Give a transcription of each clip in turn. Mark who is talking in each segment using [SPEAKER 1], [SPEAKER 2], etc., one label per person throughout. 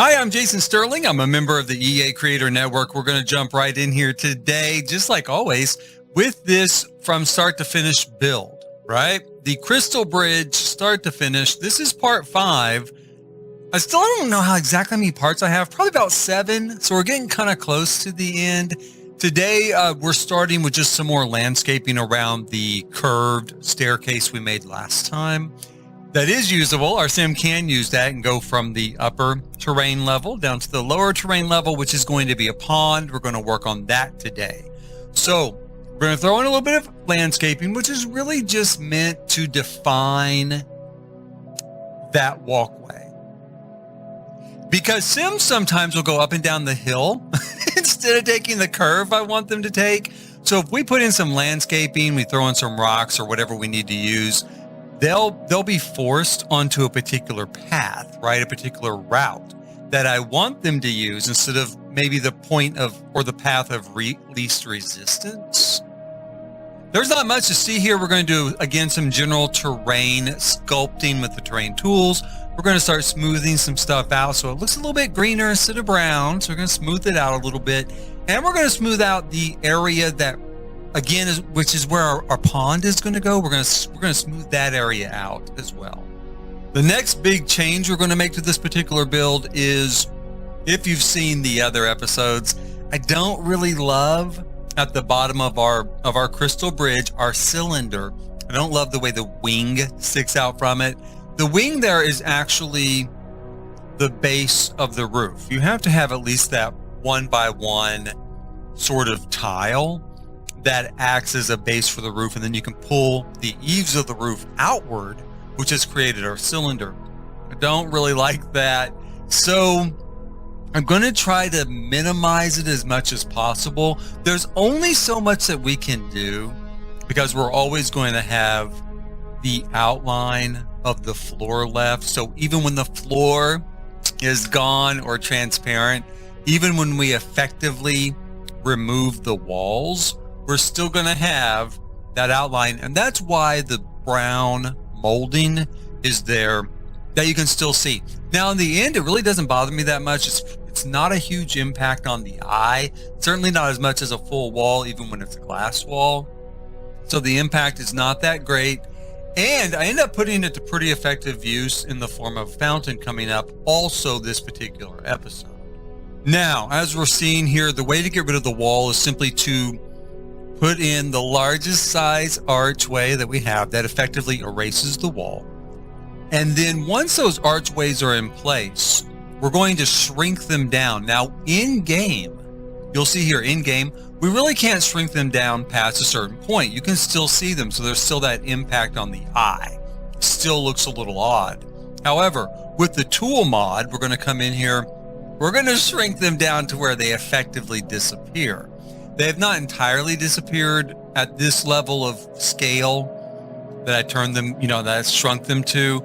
[SPEAKER 1] Hi, I'm Jason Sterling. I'm a member of the EA Creator Network. We're going to jump right in here today, just like always, with this from start to finish build, right? The Crystal Bridge, start to finish. This is part 5. I still don't know how exactly many parts I have, probably about 7. So we're getting kind of close to the end. Today, we're starting with just some more landscaping around the curved staircase we made last time. That is usable. Our sim can use that and go from the upper terrain level down to the lower terrain level, which is going to be a pond. We're going to work on that today. So we're going to throw in a little bit of landscaping, which is really just meant to define that walkway. Because sims sometimes will go up and down the hill instead of taking the curve I want them to take. So if we put in some landscaping, we throw in some rocks or whatever we need to use, they'll be forced onto a particular path, right? A particular route that I want them to use instead of maybe the point of, or the path of least resistance. There's not much to see here. We're going to do, again, some general terrain sculpting with the terrain tools. We're going to start smoothing some stuff out so it looks a little bit greener instead of brown. So we're going to smooth it out a little bit. And we're going to smooth out the area that, again, which is where our pond is going to go. We're going to smooth that area out as well. The next big change we're going to make to this particular build is, if you've seen the other episodes, I don't really love at the bottom of our crystal bridge, our cylinder. I don't love the way the wing sticks out from it. The wing there is actually the base of the roof. You have to have at least that 1x1 sort of tile that acts as a base for the roof, and then you can pull the eaves of the roof outward, which has created our cylinder. I don't really like that, so I'm going to try to minimize it as much as possible. There's only so much that we can do because we're always going to have the outline of the floor left. So even when the floor is gone or transparent, even when we effectively remove the walls, we're still going to have that outline. And that's why the brown molding is there that you can still see. Now, in the end, it really doesn't bother me that much. It's not a huge impact on the eye. Certainly not as much as a full wall, even when it's a glass wall. So the impact is not that great. And I end up putting it to pretty effective use in the form of fountain coming up also this particular episode. Now, as we're seeing here, the way to get rid of the wall is simply to put in the largest size archway that we have that effectively erases the wall. And then once those archways are in place, we're going to shrink them down. Now, in game, you'll see here in game, we really can't shrink them down past a certain point. You can still see them, so there's still that impact on the eye. Still looks a little odd. However, with the tool mod, we're going to come in here, we're going to shrink them down to where they effectively disappear. They have not entirely disappeared at this level of scale that I turned them, that I shrunk them to,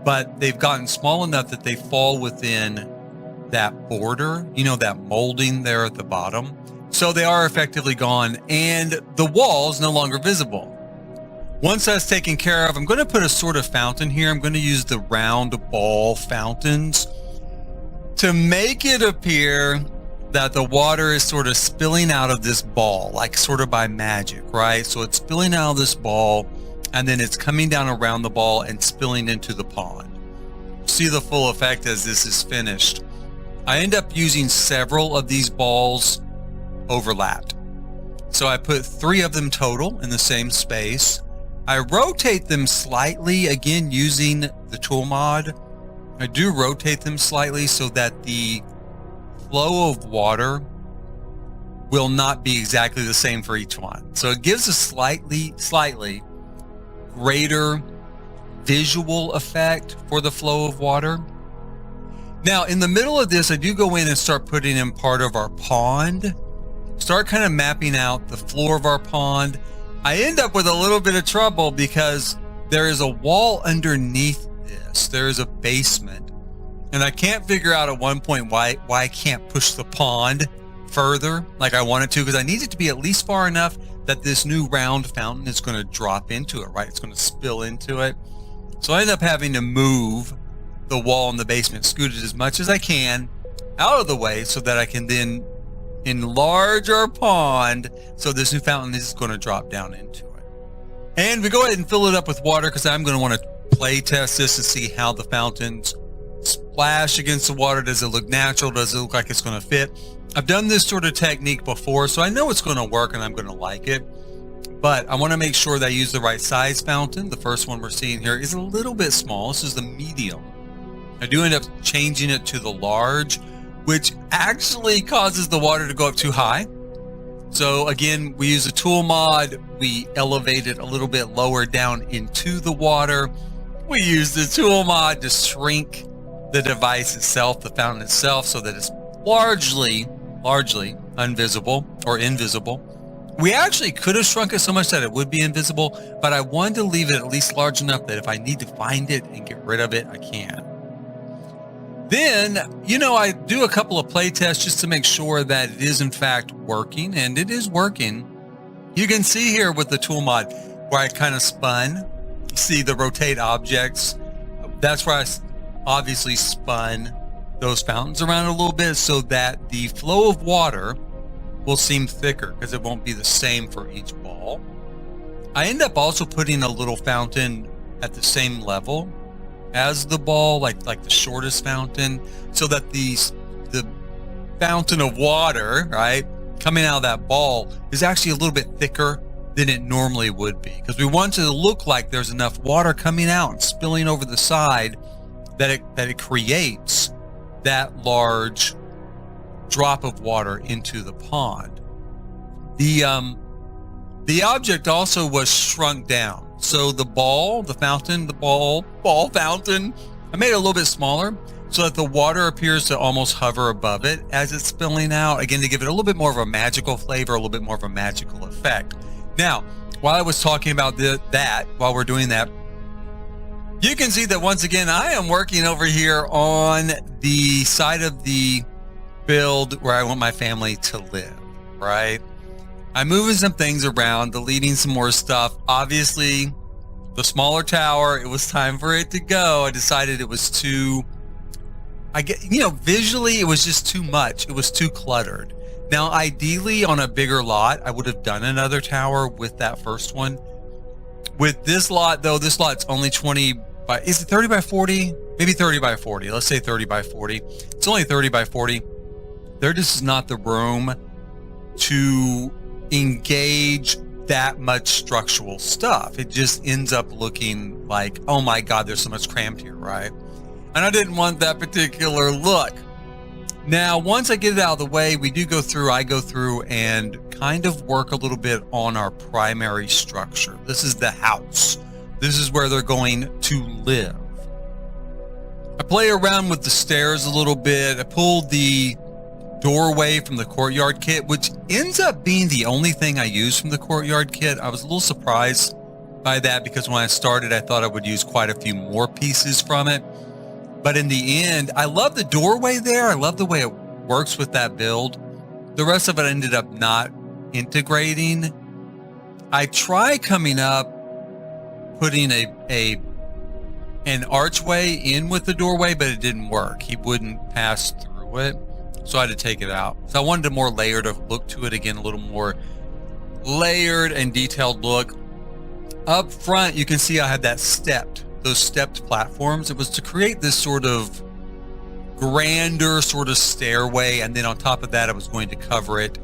[SPEAKER 1] but they've gotten small enough that they fall within that border, that molding there at the bottom. So they are effectively gone, and the wall's no longer visible. Once that's taken care of, I'm going to put a sort of fountain here. I'm going to use the round ball fountains to make it appear that the water is sort of spilling out of this ball, like sort of by magic, right? So it's spilling out of this ball, and then it's coming down around the ball and spilling into the pond. See the full effect as this is finished. I end up using several of these balls overlapped. So I put 3 of them total in the same space. I rotate them slightly, again, using the tool mod. I do rotate them slightly so that the flow of water will not be exactly the same for each one. So it gives a slightly greater visual effect for the flow of water. Now, in the middle of this, I do go in and start putting in part of our pond. Start kind of mapping out the floor of our pond. I end up with a little bit of trouble because there is a wall underneath this. There is a basement. And I can't figure out at one point why I can't push the pond further like I want it to, because I need it to be at least far enough that this new round fountain is going to drop into it, right? It's going to spill into it. So I end up having to move the wall in the basement, scoot it as much as I can out of the way so that I can then enlarge our pond so this new fountain is going to drop down into it. And we go ahead and fill it up with water because I'm going to want to play test this to see how the fountains splash against the water. Does it look natural? Does it look like it's going to fit? I've done this sort of technique before, so I know it's going to work and I'm going to like it. But I want to make sure that I use the right size fountain. The first one we're seeing here is a little bit small. This is the medium. I do end up changing it to the large, which actually causes the water to go up too high. So again, we use a tool mod. We elevate it a little bit lower down into the water. We use the tool mod to shrink the device itself, the fountain itself, so that it's largely invisible. We actually could have shrunk it so much that it would be invisible, but I wanted to leave it at least large enough that if I need to find it and get rid of it, I can. Then, I do a couple of play tests just to make sure that it is in fact working, and it is working. You can see here with the tool mod where I kind of spun. You see the rotate objects. That's where I obviously spun those fountains around a little bit so that the flow of water will seem thicker because it won't be the same for each ball. I end up also putting a little fountain at the same level as the ball, like the shortest fountain, so that the fountain of water, right, coming out of that ball is actually a little bit thicker than it normally would be, because we want it to look like there's enough water coming out and spilling over the side that it creates that large drop of water into the pond. The object also was shrunk down. So the ball fountain, I made it a little bit smaller so that the water appears to almost hover above it as it's spilling out. Again, to give it a little bit more of a magical flavor, a little bit more of a magical effect. Now, while I was talking about while we're doing that, you can see that once again, I am working over here on the side of the build where I want my family to live, right? I'm moving some things around, deleting some more stuff. Obviously, the smaller tower, it was time for it to go. I decided it was visually, it was just too much. It was too cluttered. Now, ideally, on a bigger lot, I would have done another tower with that first one. With this lot, though, this lot's only 20 by, is it 30 by 40? Maybe 30 by 40. Let's say 30 by 40. It's only 30 by 40. There just is not the room to engage that much structural stuff. It just ends up looking like, oh my God, there's so much crammed here, right? And I didn't want that particular look. Now, once I get it out of the way, I go through and kind of work a little bit on our primary structure. This is the house. This is where they're going to live. I play around with the stairs a little bit. I pulled the doorway from the courtyard kit, which ends up being the only thing I use from the courtyard kit. I was a little surprised by that because when I started, I thought I would use quite a few more pieces from it. But in the end, I love the doorway there. I love the way it works with that build. The rest of it ended up not integrating. I tried coming up, putting an archway in with the doorway, but it didn't work. He wouldn't pass through it. So I had to take it out. So I wanted a more layered look to it again, a little more layered and detailed look. Up front, you can see I had those stepped platforms. It was to create this sort of grander sort of stairway. And then on top of that, I was going to cover it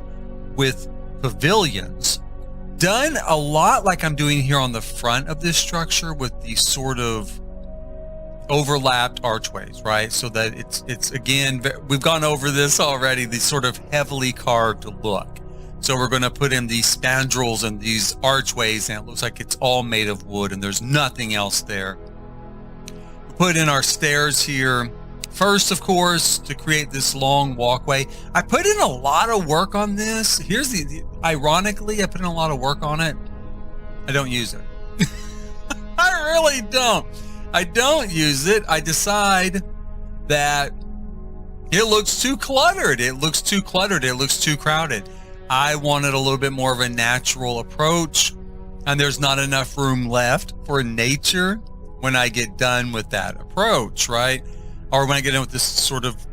[SPEAKER 1] with pavilions. Done a lot like I'm doing here on the front of this structure with these sort of overlapped archways, right? So that it's again, we've gone over this already, these sort of heavily carved look. So we're going to put in these spandrels and these archways, and it looks like it's all made of wood and there's nothing else there. We put in our stairs here first, of course, to create this long walkway. I put in a lot of work on this. Ironically, I put in a lot of work on it. I don't use it. I really don't. I don't use it. I decide that it looks too cluttered. It looks too crowded. I wanted a little bit more of a natural approach, and there's not enough room left for nature when I get done with that approach, right? Or when I get in with this sort of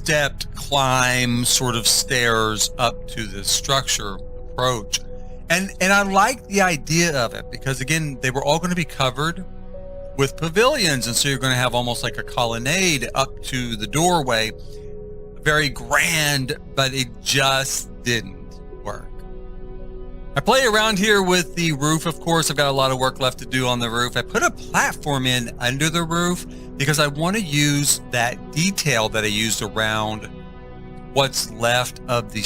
[SPEAKER 1] stepped climb sort of stairs up to this structure approach. And I like the idea of it because, again, they were all going to be covered with pavilions. And so you're going to have almost like a colonnade up to the doorway. Very grand, but it just didn't work. I play around here with the roof. Of course, I've got a lot of work left to do on the roof. I put a platform in under the roof because I want to use that detail that I used around what's left of the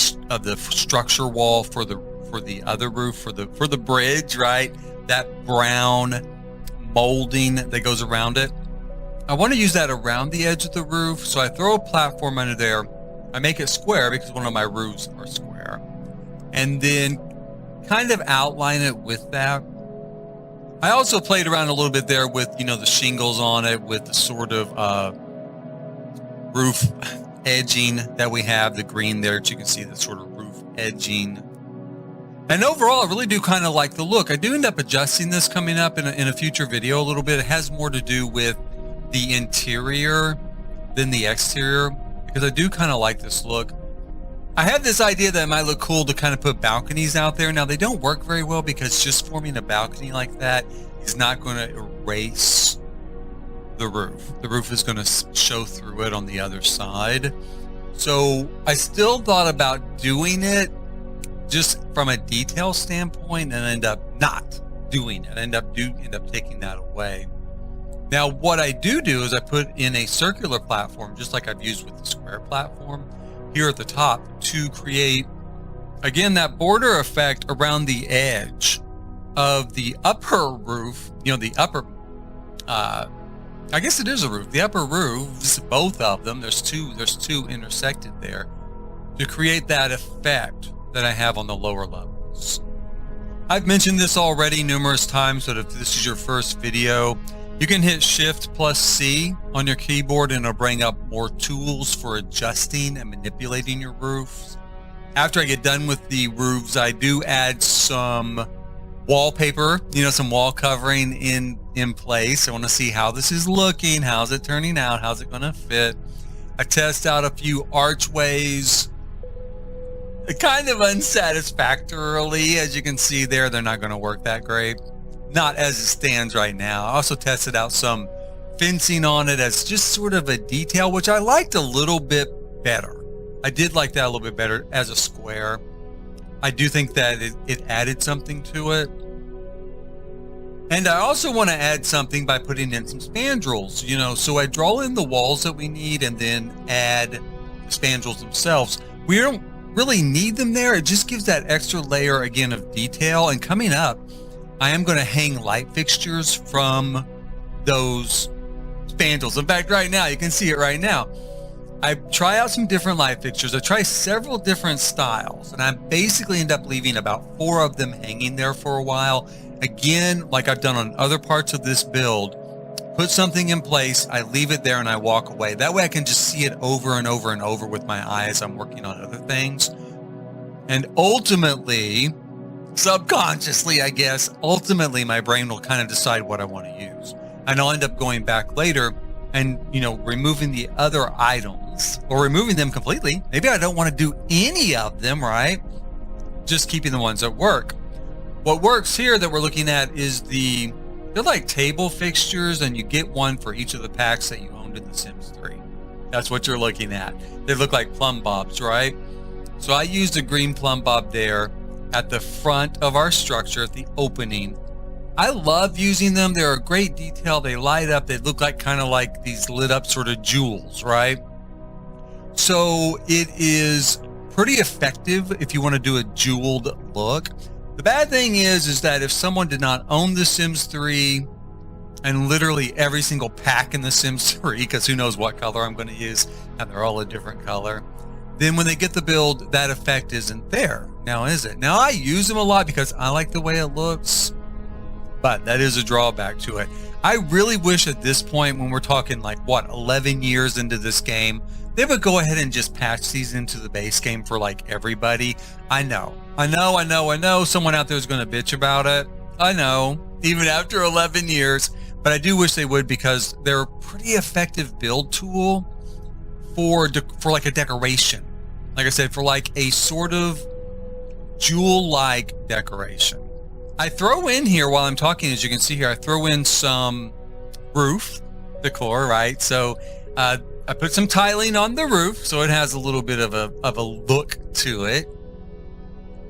[SPEAKER 1] structure wall for the other roof, for the bridge, right? That brown molding that goes around it. I want to use that around the edge of the roof. So I throw a platform under there. I make it square because one of my roofs are square. And then kind of outline it with that. I also played around a little bit there with, the shingles on it, with the sort of roof edging that we have, the green there that you can see, the sort of roof edging. And overall, I really do kind of like the look. I do end up adjusting this coming up in a future video a little bit. It has more to do with the interior than the exterior because I do kind of like this look. I have this idea that it might look cool to kind of put balconies out there. Now, they don't work very well because just forming a balcony like that is not going to erase the roof. The roof is going to show through it on the other side. So I still thought about doing it just from a detail standpoint and end up not doing it. End up taking that away. Now, what I do is I put in a circular platform, just like I've used with the square platform, here at the top to create, again, that border effect around the edge of the upper roof, the upper, I guess it is a roof, the upper roofs, both of them, there's two intersected there to create that effect that I have on the lower levels. I've mentioned this already numerous times, but if this is your first video, you can hit Shift+C on your keyboard and it'll bring up more tools for adjusting and manipulating your roofs. After I get done with the roofs, I do add some wallpaper, some wall covering in place. I want to see how this is looking. How's it turning out? How's it going to fit? I test out a few archways. Kind of unsatisfactorily, as you can see there, they're not going to work that great. Not as it stands right now. I also tested out some fencing on it as just sort of a detail, which I liked a little bit better. I did like that a little bit better as a square. I do think that it added something to it. And I also want to add something by putting in some spandrels, so I draw in the walls that we need and then add the spandrels themselves. We don't really need them there. It just gives that extra layer, again, of detail. And coming up, I am going to hang light fixtures from those spandrels. In fact, right now, you can see it right now. I try out some different light fixtures. I try several different styles, and I basically end up leaving about 4 of them hanging there for a while. Again, like I've done on other parts of this build, put something in place, I leave it there, and I walk away. That way I can just see it over and over and over with my eye as I'm working on other things. And ultimately, subconsciously, I guess, my brain will kind of decide what I want to use. And I'll end up going back later and, removing the other items or removing them completely. Maybe I don't want to do any of them, right? Just keeping the ones that work. What works here that we're looking at is they're like table fixtures, and you get one for each of the packs that you owned in The Sims 3. That's what you're looking at. They look like plumb bobs, right? So I used a green plumb bob there at the front of our structure at the opening. I love using them. They're a great detail. They light up. They look like kind of like these lit up sort of jewels, right? So it is pretty effective if you want to do a jeweled look. The bad thing is that if someone did not own The Sims 3 and literally every single pack in The Sims 3, because who knows what color I'm going to use, and they're all a different color, then when they get the build, that effect isn't there. Now, is it? Now, I use them a lot because I like the way it looks, but that is a drawback to it. I really wish at this point, when we're talking 11 years into this game, they would go ahead and just patch these into the base game for everybody. I know someone out there is going to bitch about it. I know, even after 11 years, but I do wish they would, because they're a pretty effective build tool for like a decoration. Like I said, for like a sort of jewel-like decoration. I throw in here while I'm talking, as you can see here, I throw in some roof decor, right? So I put some tiling on the roof so it has a little bit of a look to it.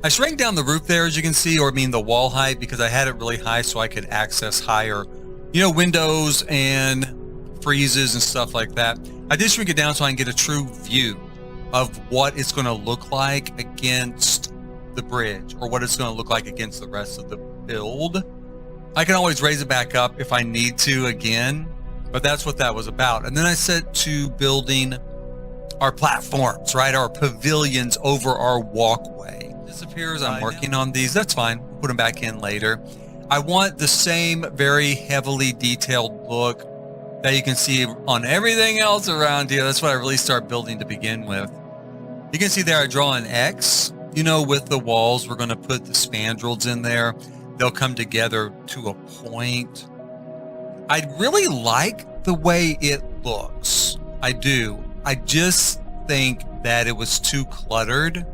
[SPEAKER 1] I shrank down the roof there, as you can see, or I mean the wall height, because I had it really high so I could access higher, windows and freezes and stuff like that. I did shrink it down so I can get a true view of what it's going to look like against the bridge, or what it's going to look like against the rest of the build. I can always raise it back up if I need to again, but that's what that was about. And then I set to building our platforms, right? Our pavilions over our walkway. Disappears. I'm working on these. That's fine. Put them back in later. I want the same very heavily detailed look that you can see on everything else around here. That's what I really start building to begin with. You can see there I draw an X. With the walls, we're going to put the spandrels in there. They'll come together to a point. I really like the way it looks. I do. I just think that it was too cluttered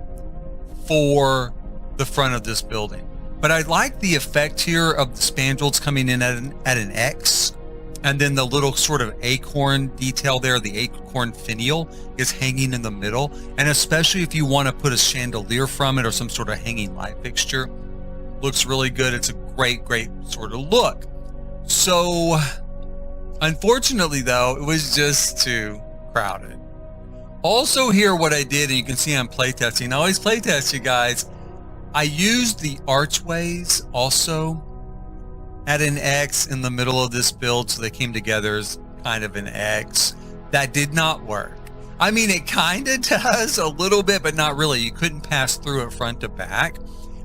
[SPEAKER 1] for the front of this building. But I like the effect here of the spandrels coming in at an X, and then the little sort of acorn detail there, the acorn finial is hanging in the middle. And especially if you want to put a chandelier from it or some sort of hanging light fixture, looks really good. It's a great sort of look. So unfortunately though, it was just too crowded. Also here, what I did, and you can see I'm playtesting. I always playtest, you guys. I used the archways also at an X in the middle of this build, so they came together as kind of an X. That did not work. I mean, it kind of does a little bit, but not really. You couldn't pass through it front to back.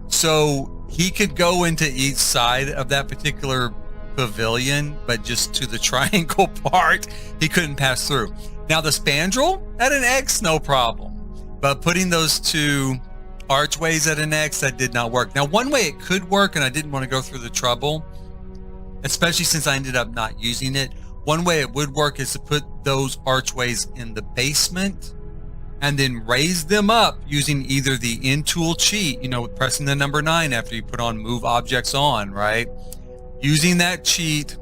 [SPEAKER 1] So he could go into each side of that particular pavilion, but just to the triangle part, he couldn't pass through. Now the spandrel at an X, no problem. But putting those two archways at an X, that did not work. Now, one way it could work, and I didn't want to go through the trouble, especially since I ended up not using it. One way it would work is to put those archways in the basement and then raise them up using either the in tool cheat, pressing the number 9 after you put on move objects on, right? Using that cheat,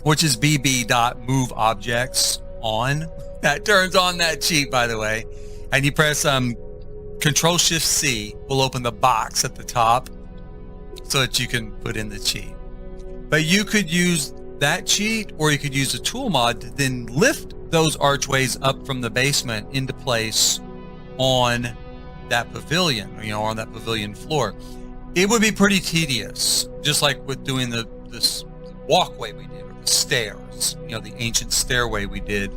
[SPEAKER 1] which is bb.move objects on. That turns on that cheat, by the way. And you press Control Shift C will open the box at the top so that you can put in the cheat. But you could use that cheat, or you could use a tool mod to then lift those archways up from the basement into place on that pavilion, on that pavilion floor. It would be pretty tedious, just like with doing this walkway we did, or the stairs, the ancient stairway we did.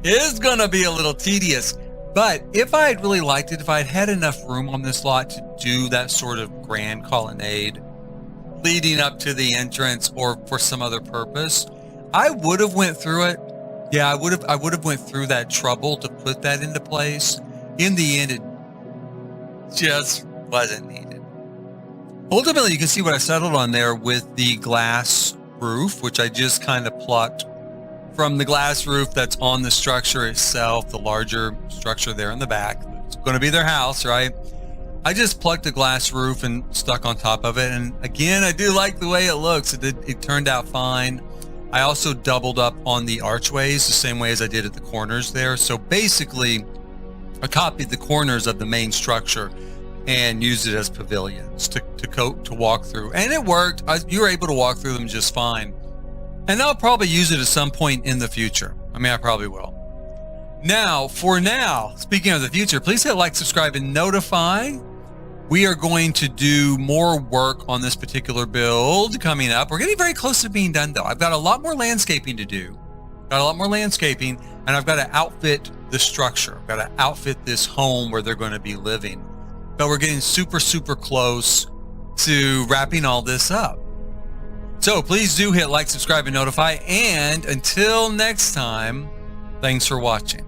[SPEAKER 1] It is going to be a little tedious. But if I had really liked it, if I had had enough room on this lot to do that sort of grand colonnade leading up to the entrance, or for some other purpose, I would have went through it. Yeah, I would have went through that trouble to put that into place. In the end, it just wasn't needed. Ultimately, you can see what I settled on there with the glass roof, which I just kind of plucked from the glass roof that's on the structure itself, the larger structure there in the back. It's going to be their house, right? I just plucked a glass roof and stuck on top of it. And again, I do like the way it looks. It turned out fine. I also doubled up on the archways the same way as I did at the corners there. So basically, I copied the corners of the main structure and used it as pavilions to walk through. And it worked. You were able to walk through them just fine. And I'll probably use it at some point in the future. I probably will. Now, speaking of the future, please hit like, subscribe, and notify. We are going to do more work on this particular build coming up. We're getting very close to being done, though. I've got a lot more landscaping to do. And I've got to outfit the structure. I've got to outfit this home where they're going to be living. But we're getting super, super close to wrapping all this up. So please do hit like, subscribe, and notify. And until next time, thanks for watching.